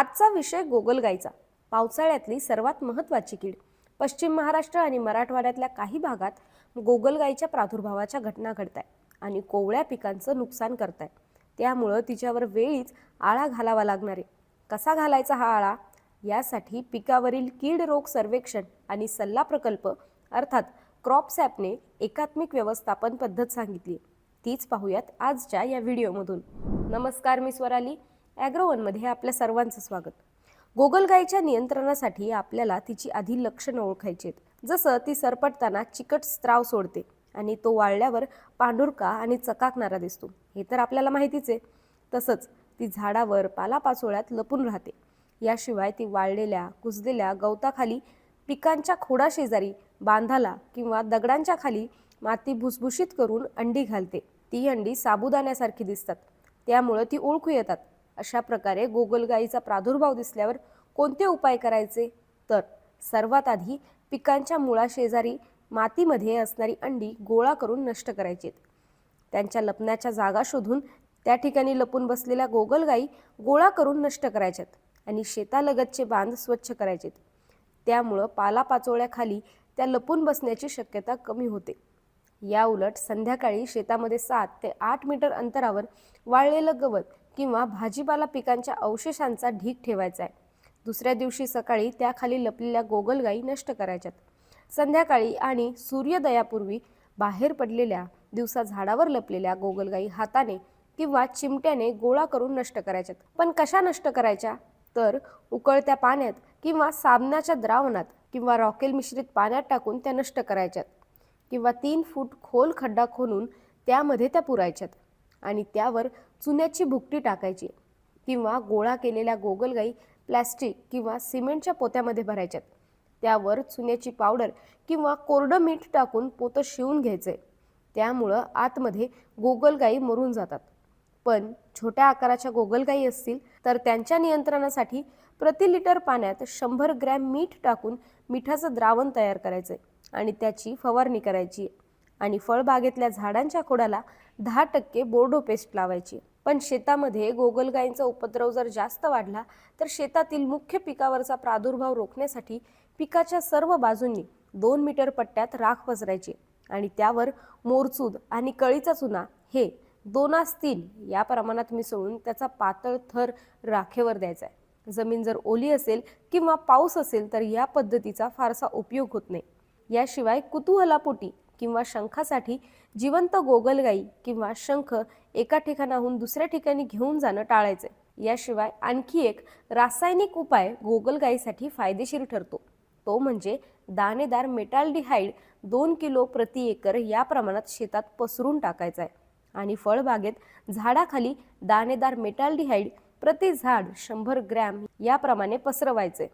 आजचा विषय गोगलगाईचा, पावसाळ्यातली सर्वात महत्त्वाची कीड। पश्चिम महाराष्ट्र आणि मराठवाड्यातल्या काही भागात गोगलगाईच्या प्रादुर्भावाच्या घटना घडताय आणि कोवळ्या पिकांचं नुकसान करताय। त्यामुळे तिच्यावर वेळीच आळा घालावा लागणार आहे। कसा घालायचा हा आळा, यासाठी पिकावरील कीड रोग सर्वेक्षण आणि सल्ला प्रकल्प अर्थात क्रॉपसॅपने एकात्मिक व्यवस्थापन पद्धत सांगितली। तीच पाहूयात आजच्या या व्हिडिओमधून। नमस्कार, मी स्वराली ॲग्रोवनमध्ये आपल्या सर्वांचं स्वागत। गोगलगाईच्या नियंत्रणासाठी आपल्याला तिची आधी लक्षणं ओळखायची आहेत। जसं ती सरपटताना चिकट स्त्राव सोडते आणि तो वाळल्यावर पांढुरका आणि चकाकणारा दिसतो, हे तर आपल्याला माहितीच आहे। तसंच ती झाडावर पालापाचोळ्यात लपून राहते। याशिवाय ती वाळलेल्या कुजलेल्या गवताखाली, पिकांच्या खोडाशेजारी, बांधाला किंवा दगडांच्या खाली माती भुसभुशीत करून अंडी घालते। ती अंडी साबुदाण्यासारखी दिसतात, त्यामुळे ती ओळखू येतात। अशा प्रकारे गोगलगाईचा प्रादुर्भाव दिसल्यावर कोणते उपाय करायचे, तर सर्वात आधी पिकांच्या मुळाशेजारी मातीमध्ये असणारी अंडी गोळा करून नष्ट करायची। त्यांच्या लपण्याच्या जागा शोधून त्या ठिकाणी लपून बसलेल्या गोगलगाई गोळा करून नष्ट करायच्यात आणि शेतालगतचे बांध स्वच्छ करायचे। त्यामुळे पालापाचोळ्याखाली त्या लपून बसण्याची शक्यता कमी होते। या उलट संध्याकाळी शेतामध्ये 7 ते 8 मीटर अंतरावर वाळलेलं गवत किंवा भाजीपाला पिकांच्या अवशेषांचा ढीग ठेवायचा आहे। दुसऱ्या दिवशी सकाळी त्याखाली लपलेल्या गोगलगाई नष्ट करायच्यात। संध्याकाळी आणि सूर्योदयापूर्वी बाहेर पडलेल्या दिवसा झाडावर लपलेल्या गोगलगाई हाताने किंवा चिमट्याने गोळा करून नष्ट करायच्यात। पण कशा नष्ट करायच्या, तर उकळत्या पाण्यात किंवा साबणाच्या द्रावणात किंवा रॉकेल मिश्रित पाण्यात टाकून त्या नष्ट करायच्यात, किंवा 3 फूट खोल खड्डा खोदून त्यामध्ये त्या पुरायच्यात आणि त्यावर चुन्याची भुकटी टाकायची, किंवा गोळा केलेल्या गोगलगाई प्लास्टिक किंवा सिमेंटच्या पोत्यामध्ये भरायच्यात। त्यावर चुन्याची पावडर किंवा कोरडं मीठ टाकून पोतं शिवून घ्यायचंय। त्यामुळं आतमध्ये गोगलगाई मरून जातात। पण छोट्या आकाराच्या गोगलगाई असतील तर त्यांच्या नियंत्रणासाठी प्रति लिटर पाण्यात 100 ग्रॅम मीठ टाकून मिठाचं द्रावण तयार करायचंय आणि त्याची फवारणी करायची आणि फळबागेतल्या झाडांच्या खोडाला 10% बोर्डो पेस्ट लावायची। पण शेतामध्ये गोगलगाईंचा उपद्रव जर जास्त वाढला तर शेतातील मुख्य पिकावरचा प्रादुर्भाव रोखण्यासाठी पिकाच्या सर्व बाजूंनी 2 मीटर पट्ट्यात राख पसरायची आणि त्यावर मोरचूद आणि कळीचा चुना हे 2:3 या प्रमाणात मिसळून त्याचा पातळ थर राखेवर द्यायचा आहे। जमीन जर ओली असेल किंवा पाऊस असेल तर या पद्धतीचा फारसा उपयोग होत नाही। याशिवाय कुतूहलापोटी किंवा शंखासाठी जिवंत गोगलगाई किंवा शंख एका ठिकाणाहून दुसऱ्या ठिकाणी घेऊन जाणं टाळायचे। याशिवाय आणखी एक रासायनिक उपाय गोगलगाईसाठी फायदेशीर ठरतो, तो म्हणजे दाणेदार मेटाल्डिहाइड 2 किलो प्रति एकर या प्रमाणात शेतात पसरून टाकायचा आहे आणि फळबागेत झाडाखाली दाणेदार मेटाल्डिहाइड प्रति झाड 100 ग्रॅम याप्रमाणे पसरवायचे।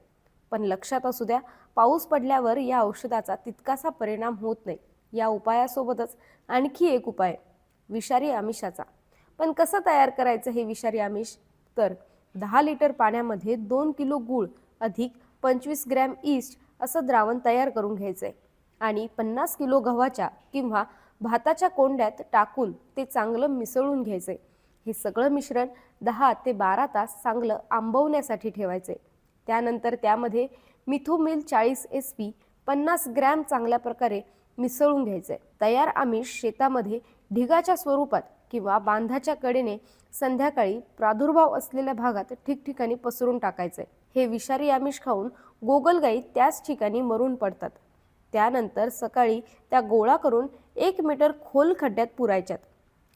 पण लक्षात असू द्या, पाऊस पडल्यावर या औषधाचा तितकासा परिणाम होत नाही। या उपायासोबतच आणखी एक उपाय विषारी आमिषाचा। पण कसं तयार करायचं हे विषारी आमिष, तर 10 लिटर पाण्यामध्ये 2 किलो गूळ अधिक 25 ग्रॅम ईस्ट असं द्रावण तयार करून घ्यायचंय आणि 50 किलो गव्हाच्या किंवा भाताच्या कोंड्यात टाकून ते चांगलं मिसळून घ्यायचंय। हे सगळं मिश्रण 10 ते 12 तास चांगलं आंबवण्यासाठी ठेवायचंय। त्यानंतर त्यामध्ये मिथोमिल 40 SP 50 ग्रॅम चांगल्या प्रकारे मिसळून घ्यायचंय। तयार आमिष शेतामध्ये ढिगाच्या स्वरूपात किंवा बांधाच्या कडेने संध्याकाळी प्रादुर्भाव असलेल्या भागात ठिकठिकाणी पसरून टाकायचंय। हे विषारी आमिष खाऊन गोगलगाई त्याच ठिकाणी मरून पडतात। त्यानंतर सकाळी त्या गोळा करून 1 मीटर खोल खड्ड्यात पुरायच्यात।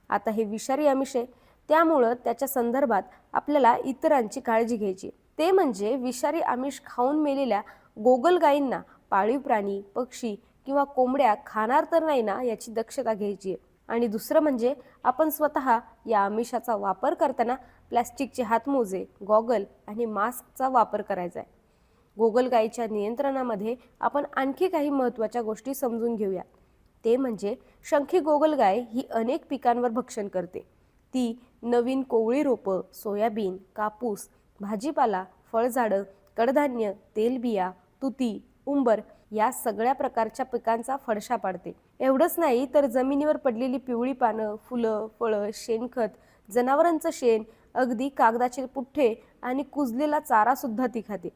आता हे विषारी आमिष आहे, त्यामुळं त्याच्या संदर्भात आपल्याला इतरांची काळजी घ्यायची, ते म्हणजे विषारी आमिष खाऊन मेलेल्या गोगलगाईंना पाळीव प्राणी, पक्षी किंवा कोंबड्या खाणार तर नाही ना याची दक्षता घ्यायची आहे। आणि दुसरं म्हणजे आपण स्वतः या आमिषाचा वापर करताना प्लास्टिकचे हातमोजे, गॉगल आणि मास्कचा वापर करायचा आहे। गोगलगाईच्या नियंत्रणामध्ये आपण आणखी काही महत्त्वाच्या गोष्टी समजून घेऊया, ते म्हणजे शंखी गोगलगाय ही अनेक पिकांवर भक्षण करते। ती नवीन कोवळी रोपं, सोयाबीन, कापूस, भाजीपाला, फळझाडं, कडधान्य, तेलबिया, तुती, उंबर या सगळ्या प्रकारच्या पिकांचा फडशा पाडते। एवढंच नाही तर जमिनीवर पडलेली पिवळी पानं, फुलं, फळं, शेणखत, जनावरांचं शेण, अगदी कागदाचे पुठ्ठे आणि कुजलेला चारासुद्धा ती खाते.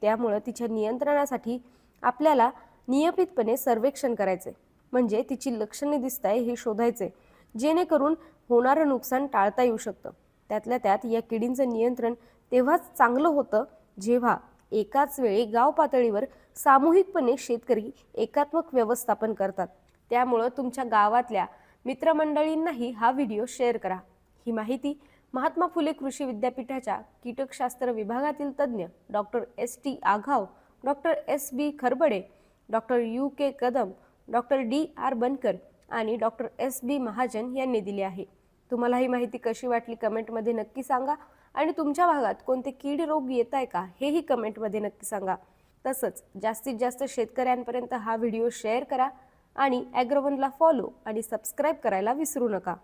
त्यामुळं तिच्या नियंत्रणासाठी आपल्याला नियमितपणे सर्वेक्षण करायचे, म्हणजे तिची लक्षणे दिसताय हे शोधायचे, जेणेकरून होणारं नुकसान टाळता येऊ शकतं. त्यातल्या त्यात या किडींचं नियंत्रण तेव्हाच चांगलं होतं जेव्हा एकाच वेळी गाव पातळीवर सामूहिकपणे शेतकरी एकात्मक व्यवस्थापन करतात. त्यामुळं तुमच्या गावातल्या मित्रमंडळींनाही हा व्हिडिओ शेअर करा. ही माहिती महात्मा फुले कृषी विद्यापीठाच्या कीटकशास्त्र विभागातील तज्ज्ञ doctor S.T. Aghav, doctor S.B. Kharbade, doctor U.K. Kadam, doctor D.R. Bankar आणि डॉक्टर S.B. महाजन यांनी दिली आहे. तुम्हाला ही माहिती कशी वाटली कमेंटमध्ये नक्की सांगा आणि तुमच्या भागात कोणते कीड रोग येत आहे का हेही कमेंटमध्ये नक्की सांगा. तसंच जास्तीत जास्त शेतकऱ्यांपर्यंत हा व्हिडिओ शेअर करा आणि ॲग्रोवनला फॉलो आणि सबस्क्राईब करायला विसरू नका.